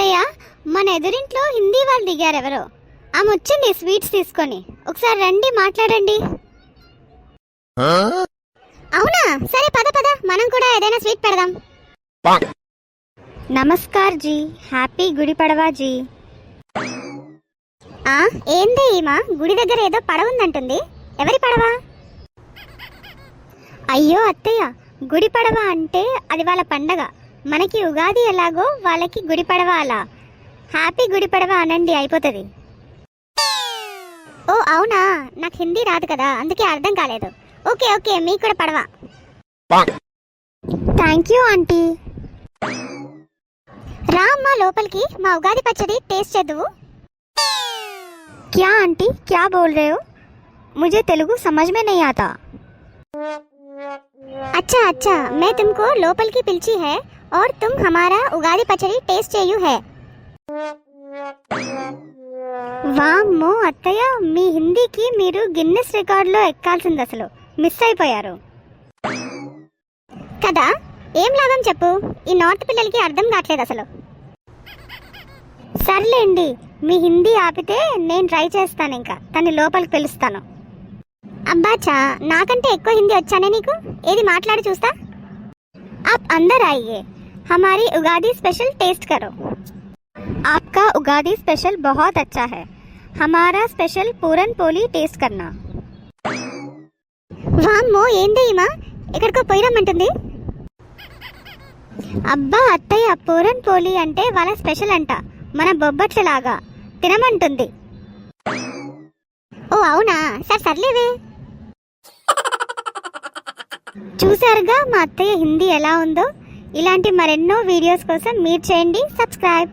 అత్తయ్య, మన ఎదురింట్లో హిందీ వాళ్ళు దిగారు ఎవరో. ఆమె వచ్చింది స్వీట్స్ తీసుకొని. ఒకసారి రండి, మాట్లాడండి. అవునా, సరే పద పద, మనం కూడా ఏదైనా స్వీట్ పెడదాం. నమస్కార్ జీ, హ్యాపీ గుడి పడవా జీ. ఏంది ఈమా గుడి దగ్గర ఏదో పడవ ఉందంటుంది. ఎవరి పడవ? అయ్యో అత్తయ్య, గుడి పడవ అంటే అది వాళ్ళ పండగ. మనకి ఉగాది ఎలాగో వాళ్ళకి గుడి పడవ అలా. హ్యాపీ గుడి పడవ అనండి, అయిపోతుంది. ఓ అవునా, నాకు హిందీ రాదు కదా, అందుకే అర్థం కాలేదు. ఓకే ఓకే, మీకు కూడా పడవ. Thank you aunty. రా అమ్మా లోపలికి, మా ఉగాది పచ్చడి టేస్ట్ చేద్దువు. क्या आंटी, क्या बोल रहे हो? मुझे तेलुगु समझ में नहीं आता. अच्छा अच्छा, मैं तुमको लोपल की पिलची है और तुम हमारा उगादी पचड़ी टेस्ट చేయు है. వామ్మో అత్తయ్య, మీ హిందీకి మీరు గిన్నెస్ రికార్డులో ఎక్కాల్సింది, అసలు మిస్ అయిపోయారు కదా. ఏం లాభం చెప్పు, ఈ నార్త్ పిల్లలకి అర్థం కావట్లేదు అసలు. సర్లేండి, మీ హిందీ ఆపితే నేను ట్రై చేస్తాను, ఇంకా తన్ని లోపలికి పిలుస్తాను. అబ్బాచా, నాకంటే ఎక్కువ హిందీ వచ్చానే నీకు. ఏది మాట్లాడి చూస్తా. आप अंदर आइए, हमारी उगादी स्पेशल टेस्ट करो. आपका उगादी स्पेशल बहुत अच्छा है, हमारा स्पेशल पूरन पोली टेस्ट करना. వామ్మో ఏంది ఈమా, ఎక్కడికో పోయిరమ్మంటుంది. అబ్బా అత్తయ్య, పూరన్ పోలి అంటే వాళ్ళ స్పెషల్ అంట, మన బొబ్బట్లలాగా తినమంటుంది. ఓ అవునా, సర్లేవే. చూసారుగా మా అత్తయ్య హిందీ ఎలా ఉందో. ఇలాంటి మరెన్నో వీడియోస్ కోసం మీరు చేయండి సబ్స్క్రైబ్.